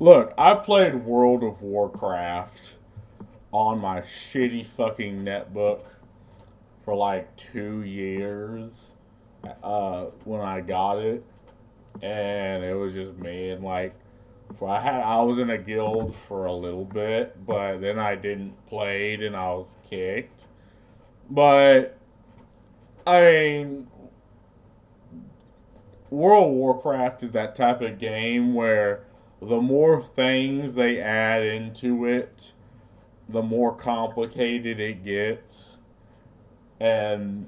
Look, I played World of Warcraft on my shitty fucking netbook for like 2 years when I got it, and it was just me and like I was in a guild for a little bit, but then I didn't play it and I was kicked. But I mean, World of Warcraft is that type of game where the more things they add into it, the more complicated it gets. And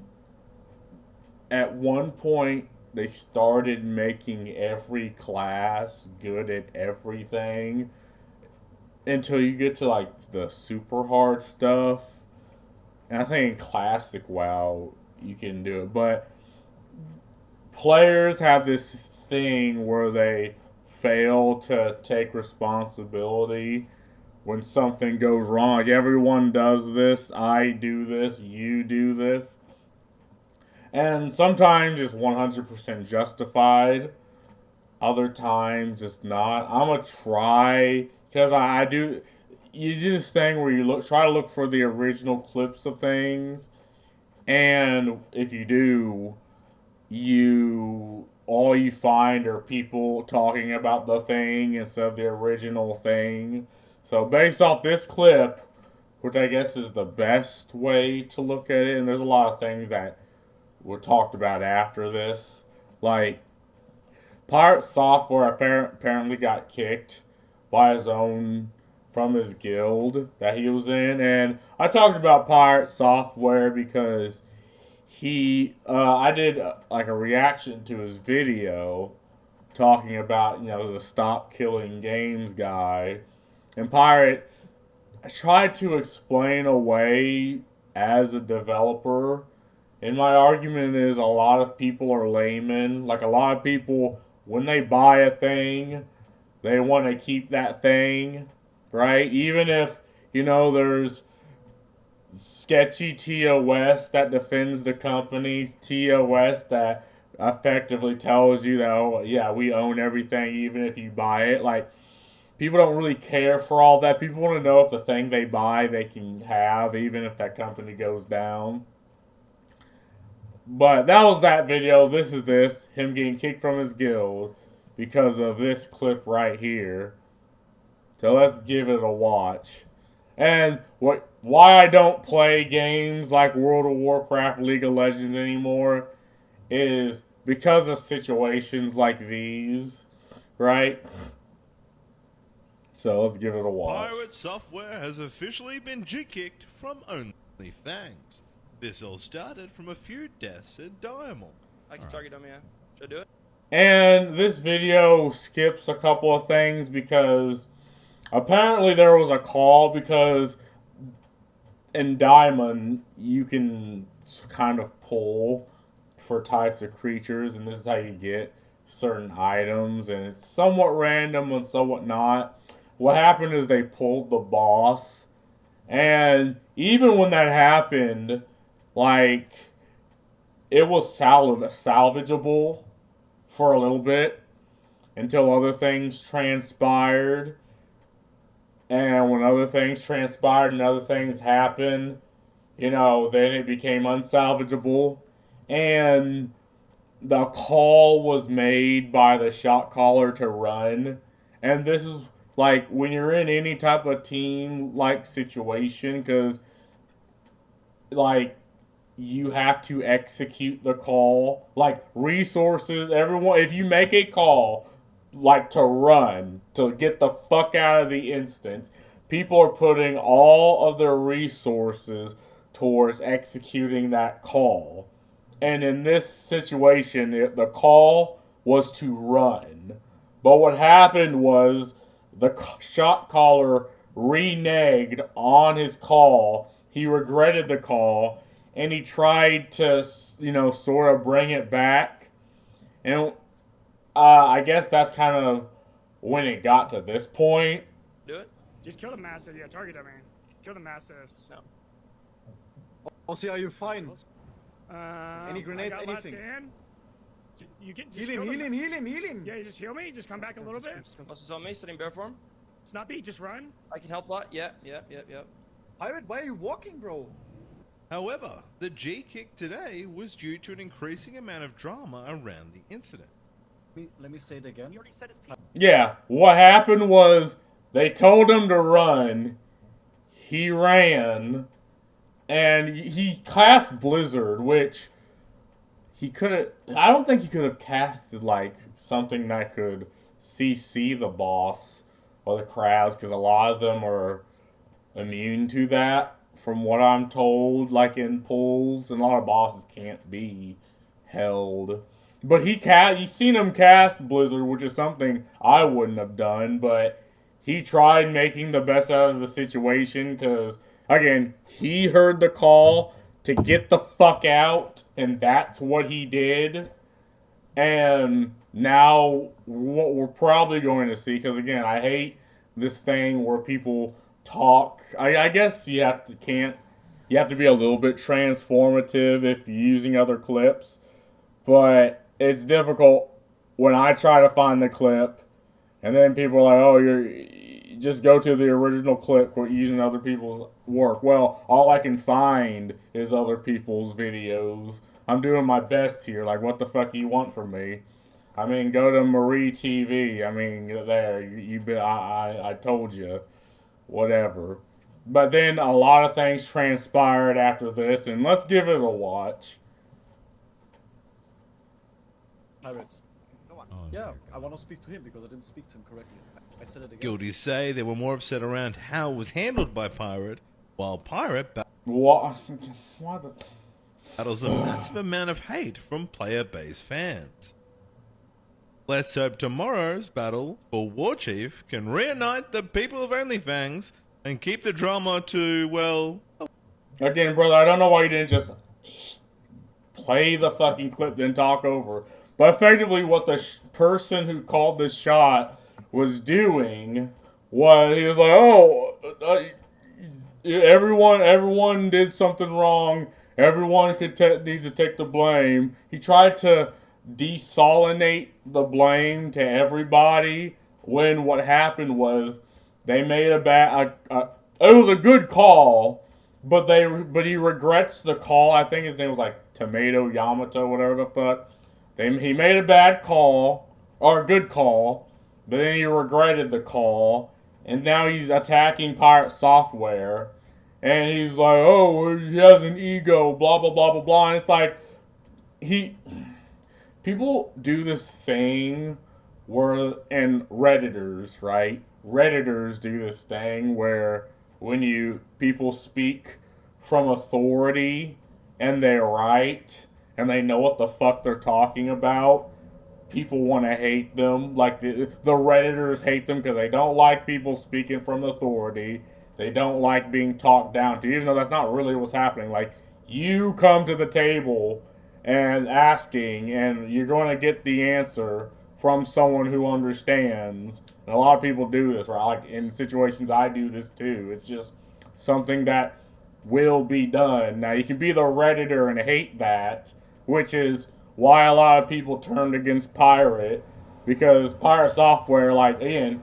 at one point, they started making every class good at everything until you get to like the super hard stuff. And I think in classic WoW you can do it, but players have this thing where they fail to take responsibility when something goes wrong. Like everyone does this, I do this, you do this. And sometimes it's 100% justified. Other times it's not. I'm gonna try because I do. You do this thing where you try to look for the original clips of things, and if you do, you all you find are people talking about the thing instead of the original thing. So based off this clip, which I guess is the best way to look at it, and there's a lot of things that were talked about after this, like Pirate Software apparently got kicked by his own from his guild that he was in, and I talked about Pirate Software because I did like a reaction to his video talking about the Stop Killing Games guy, and Pirate tried to explain away as a developer. And my argument is a lot of people are laymen. Like a lot of people, when they buy a thing, they want to keep that thing, right? Even if, there's sketchy TOS that defends the company's TOS that effectively tells you that, oh, yeah, we own everything even if you buy it. Like, people don't really care for all that. People want to know if the thing they buy they can have even if that company goes down. But that was that video. This is him getting kicked from his guild because of this clip right here. So let's give it a watch. And why I don't play games like World of Warcraft, League of Legends anymore is because of situations like these, right? So let's give it a watch. Pirate Software has officially been G-kicked from OnlyFans. This all started from a few deaths at Diamond. I can target dummy. Should I do it? And this video skips a couple of things because apparently there was a call because in Diamond you can kind of pull for types of creatures, and this is how you get certain items, and it's somewhat random and somewhat not. What happened is they pulled the boss, and even when that happened, like, it was salvageable for a little bit until other things transpired. And when other things transpired and other things happened, then it became unsalvageable. And the call was made by the shot caller to run. And this is like when you're in any type of team like situation, because like you have to execute the call. Like resources, everyone, if you make a call like to run, to get the fuck out of the instance, people are putting all of their resources towards executing that call. And in this situation, the call was to run. But what happened was the shot caller reneged on his call. He regretted the call, and he tried to, sort of bring it back. And I guess that's kind of when it got to this point. Do it? Just kill the massive. Yeah, target that man. Kill the massives. No. Aussie, are you fine? Uh, Any grenades, I got anything? Last stand. You can just Heal him, heal him, heal him. Yeah, you just heal me. Just come back a little bit. Plus, it's on me. Sitting bear form. Snuppy, just run. I can help a lot. Yep. Pirate, why are you walking, bro? However, the G-kick today was due to an increasing amount of drama around the incident. Let me say it again. Yeah, what happened was they told him to run. He ran, and he cast Blizzard, which he could have. I don't think he could have casted like something that could CC the boss or the crowds, because a lot of them are immune to that, from what I'm told. Like in pools, and a lot of bosses can't be held. But you seen him cast Blizzard, which is something I wouldn't have done, but he tried making the best out of the situation, because, again, he heard the call to get the fuck out, and that's what he did. And now, what we're probably going to see, because, again, I hate this thing where people talk. I guess you have to be a little bit transformative if you're using other clips, but it's difficult when I try to find the clip, and then people are like, "Oh, you just go to the original clip using other people's work." Well, all I can find is other people's videos. I'm doing my best here. Like, what the fuck do you want from me? I mean, go to Marie TV. I mean, there I told you, whatever. But then a lot of things transpired after this, and let's give it a watch. Pirate. Yeah, I want to speak to him because I didn't speak to him correctly. I said it again. Guilties say they were more upset around how it was handled by Pirate, while Pirate What? battles a massive amount of hate from player-based fans. Let's hope tomorrow's battle for War Chief can reunite the people of OnlyFans and keep the drama to, well... Again, brother, I don't know why you didn't just play the fucking clip then talk over. But effectively what the person who called the shot was doing was, he was like, "Oh, everyone did something wrong. Everyone needs to take the blame." He tried to desalinate the blame to everybody, when what happened was they made it was a good call, but he regrets the call. I think his name was like Tomato Yamato, whatever the fuck. He made a bad call, or a good call, but then he regretted the call, and now he's attacking Pirate Software, and he's like, "Oh, he has an ego, blah, blah, blah, blah, blah," and it's like, people do this thing and Redditors, right? Redditors do this thing where when people speak from authority, and they're right, and they know what the fuck they're talking about, people want to hate them. Like, the Redditors hate them because they don't like people speaking from authority. They don't like being talked down to, even though that's not really what's happening. Like, you come to the table and asking, and you're going to get the answer from someone who understands. And a lot of people do this, right? Like, in situations, I do this too. It's just something that will be done. Now, you can be the Redditor and hate that, which is why a lot of people turned against Pirate, because Pirate Software, like, again,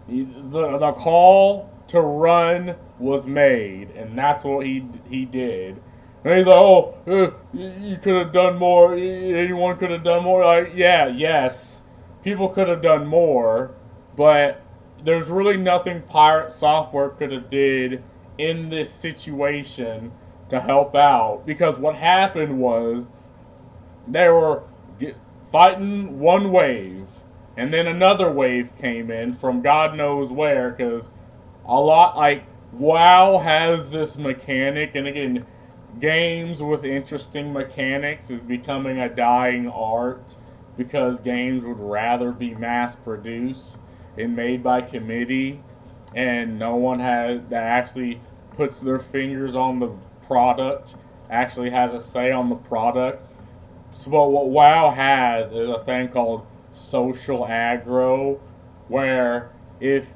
the call to run was made, and that's what he did. And he's like, "Oh, you could have done more. Anyone could have done more." Like, yes, people could have done more, but there's really nothing Pirate Software could have did in this situation to help out, because what happened was they were fighting one wave, and then another wave came in from God knows where, because WoW has this mechanic, and again, games with interesting mechanics is becoming a dying art, because games would rather be mass produced and made by committee, and no one that actually puts their fingers on the product actually has a say on the product. So what WoW has is a thing called social aggro, where if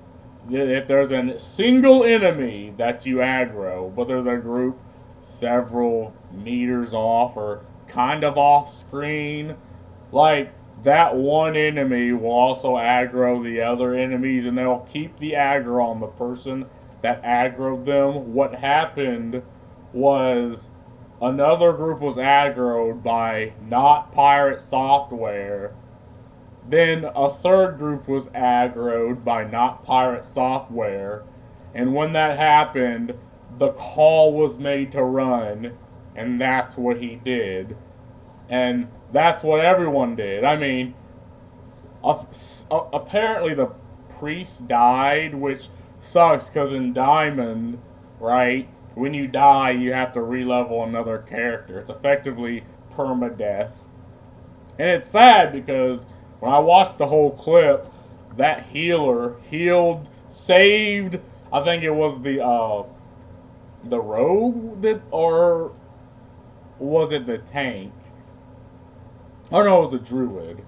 there's a single enemy that you aggro, but there's a group several meters off or kind of off screen, like that one enemy will also aggro the other enemies, and they'll keep the aggro on the person that aggroed them. What happened was another group was aggroed by not pirate software. Then a third group was aggroed by not pirate software. And when that happened, the call was made to run, and that's what he did. And that's what everyone did. I mean, apparently the priest died, which sucks because in Diamond, right, when you die, you have to re-level another character. It's effectively permadeath. And it's sad because when I watched the whole clip, that healer healed, saved, I think it was the rogue that, or was it the tank? Oh no, it was the druid.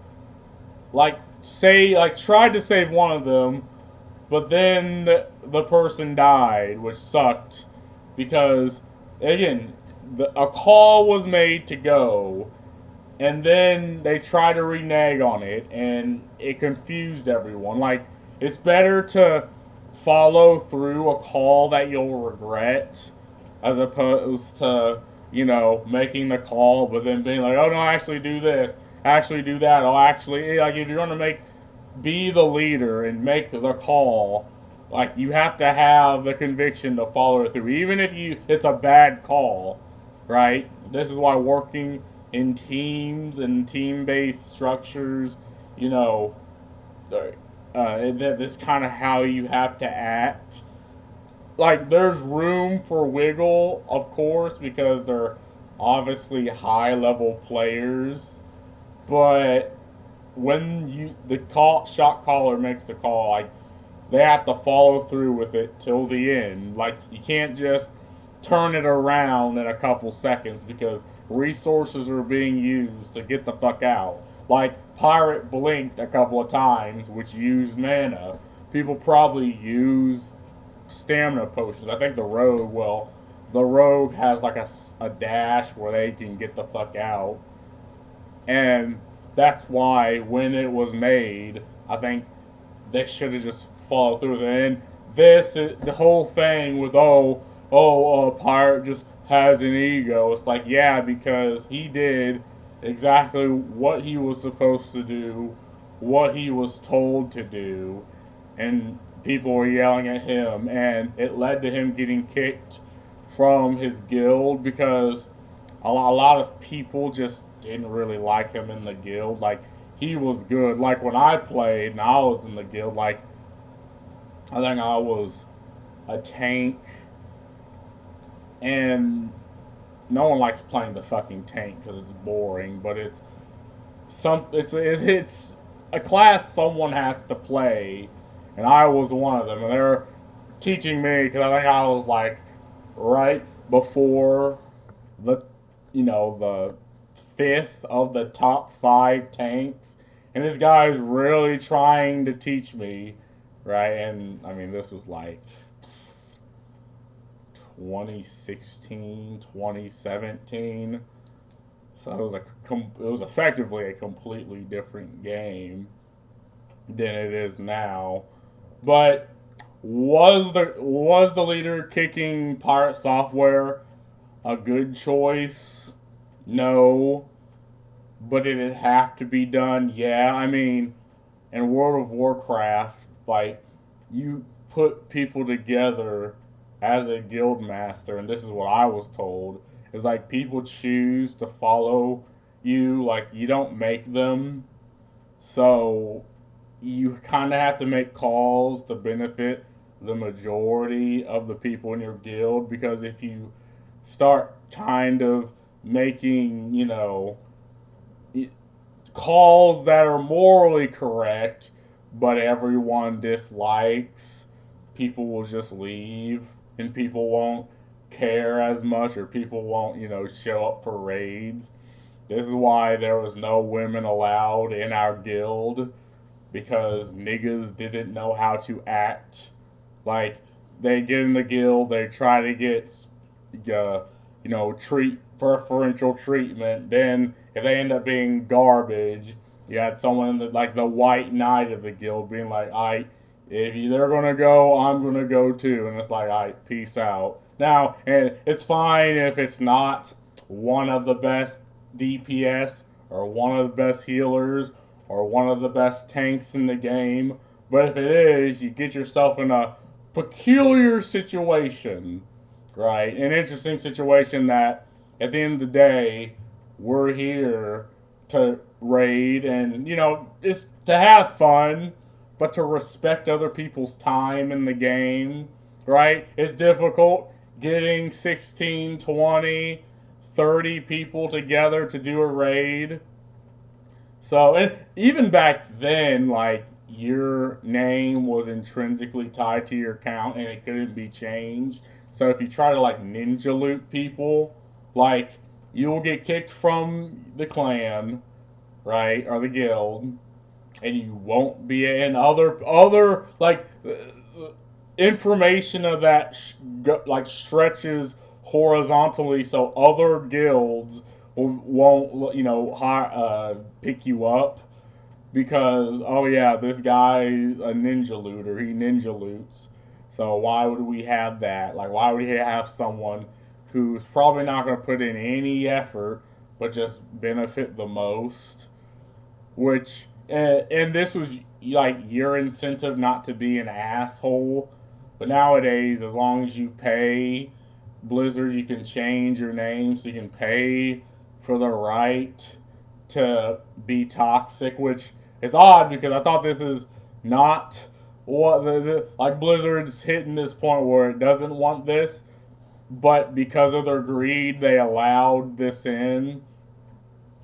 Like tried to save one of them, but then the person died, which sucked because again, a call was made to go, and then they tried to renege on it, and it confused everyone. Like, it's better to follow through a call that you'll regret as opposed to, you know, making the call but then being like, oh no, actually do this, actually do that. Oh, actually, like, if you're going to be the leader and make the call, like, you have to have the conviction to follow it through, even if it's a bad call, right? This is why working in teams and team-based structures, you know, that's kind of how you have to act. Like, there's room for wiggle, of course, because they're obviously high-level players, but when the shot caller makes the call, like, they have to follow through with it till the end. Like, you can't just turn it around in a couple seconds because resources are being used to get the fuck out. Like, Pirate blinked a couple of times, which used mana. People probably use stamina potions. I think the rogue has like a dash where they can get the fuck out. And that's why when it was made, I think they should have just followed through with it. And the whole thing with, Pirate just has an ego. It's like, yeah, because he did exactly what he was supposed to do, what he was told to do, and people were yelling at him, and it led to him getting kicked from his guild because a lot of people just didn't really like him in the guild. Like, he was good. Like, when I played and I was in the guild, like, I think I was a tank, and no one likes playing the fucking tank because it's boring, but it's a class someone has to play, and I was one of them, and they're teaching me because I think I was like right before the fifth of the top 5 tanks, and this guy's really trying to teach me, right? And I mean, this was like 2016, 2017. So it was effectively a completely different game than it is now. But was the leader kicking Pirate Software a good choice? No. But did it have to be done? Yeah. I mean, in World of Warcraft, like, you put people together as a guild master, and this is what I was told, is like people choose to follow you, like you don't make them. So you kind of have to make calls to benefit the majority of the people in your guild, because if you start kind of making, calls that are morally correct but everyone dislikes, people will just leave, and people won't care as much, or people won't, show up for raids. This is why there was no women allowed in our guild, because niggas didn't know how to act. Like, they get in the guild, they try to get, treat preferential treatment. Then if they end up being garbage, you had someone that, like the white knight of the guild being like, if they're gonna go, I'm gonna go too. And it's like, peace out. Now, and it's fine if it's not one of the best DPS or one of the best healers or one of the best tanks in the game. But if it is, you get yourself in a peculiar situation, right? An interesting situation that at the end of the day, we're here to raid and, it's to have fun, but to respect other people's time in the game, right? It's difficult getting 16, 20, 30 people together to do a raid. So, and even back then, like, your name was intrinsically tied to your account and it couldn't be changed. So if you try to, like, ninja loot people, like, you'll get kicked from the clan, right, or the guild, and you won't be in other like information of that like stretches horizontally, so other guilds won't pick you up because, oh yeah, this guy's a ninja looter, he ninja loots. So why would we have that? Like, why would he have someone who's probably not going to put in any effort but just benefit the most? Which, and this was like your incentive not to be an asshole. But nowadays, as long as you pay Blizzard, you can change your name so you can pay for the right to be toxic, which is odd because I thought this is not what like Blizzard's hitting this point where it doesn't want this, but because of their greed, they allowed this in.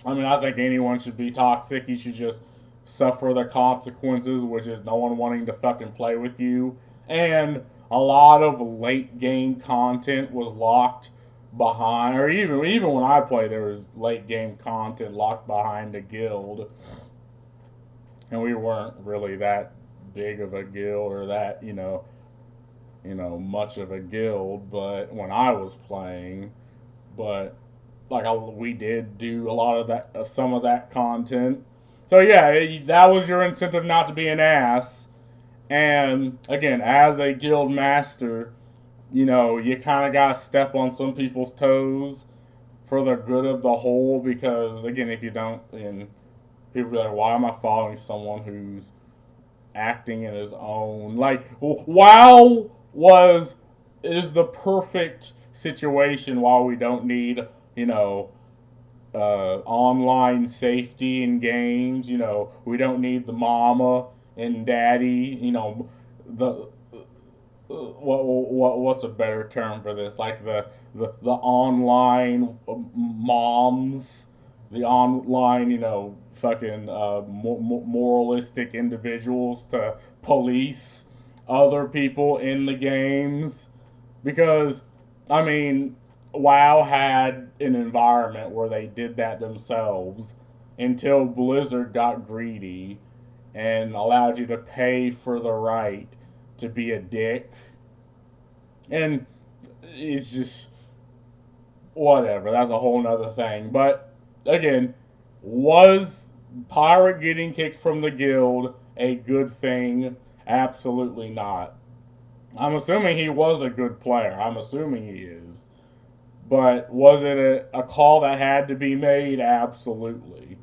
I mean, I think anyone should be toxic. You should just suffer the consequences, which is no one wanting to fucking play with you. And a lot of late game content was locked behind, or even when I played, there was late game content locked behind a guild, and we weren't really that big of a guild or that much of a guild. But when I was playing, but like we did do a lot of that, some of that content. So yeah, that was your incentive not to be an ass. And again, as a guild master, you kind of gotta step on some people's toes for the good of the whole. Because again, if you don't, and people be like, why am I following someone who's acting in his own, like, WoW is the perfect situation while we don't need online safety in games. We don't need the mama and daddy. The what's a better term for this? Like the online moms, the online fucking moralistic individuals to police other people in the games. Because I mean, WoW had an environment where they did that themselves until Blizzard got greedy and allowed you to pay for the right to be a dick. And it's just whatever. That's a whole nother thing. But again, was Pirate getting kicked from the guild a good thing? Absolutely not. I'm assuming he was a good player. I'm assuming he is. But was it a call that had to be made? Absolutely.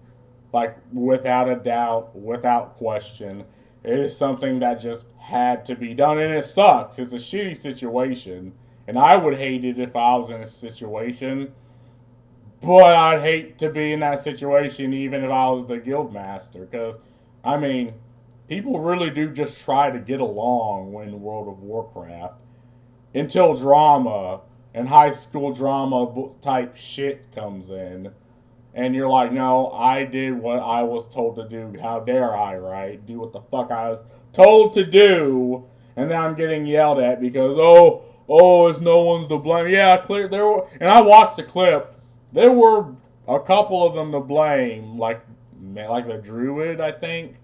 Like, without a doubt, without question. It is something that just had to be done. And it sucks. It's a shitty situation. And I would hate it if I was in a situation. But I'd hate to be in that situation even if I was the guild master. Because, I mean, people really do just try to get along in World of Warcraft. Until drama and high school drama type shit comes in. And you're like, no, I did what I was told to do. How dare I, right? Do what the fuck I was told to do. And then I'm getting yelled at because, it's no one's to blame. Yeah, clear. There were, and I watched the clip. There were a couple of them to blame, like the Druid, I think.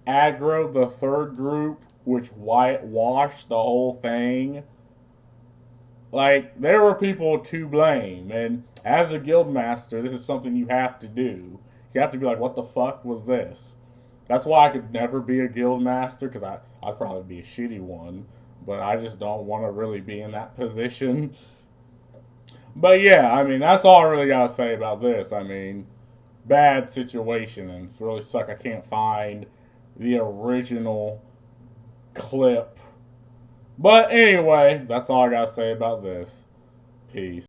Aggro, the third group, which whitewashed the whole thing. Like, there were people to blame, and as a guild master, this is something you have to do. You have to be like, what the fuck was this? That's why I could never be a guild master, because I'd probably be a shitty one, but I just don't want to really be in that position. But yeah, I mean, that's all I really gotta say about this. I mean, bad situation, and it's really suck I can't find the original clip. But anyway, that's all I gotta say about this. Peace.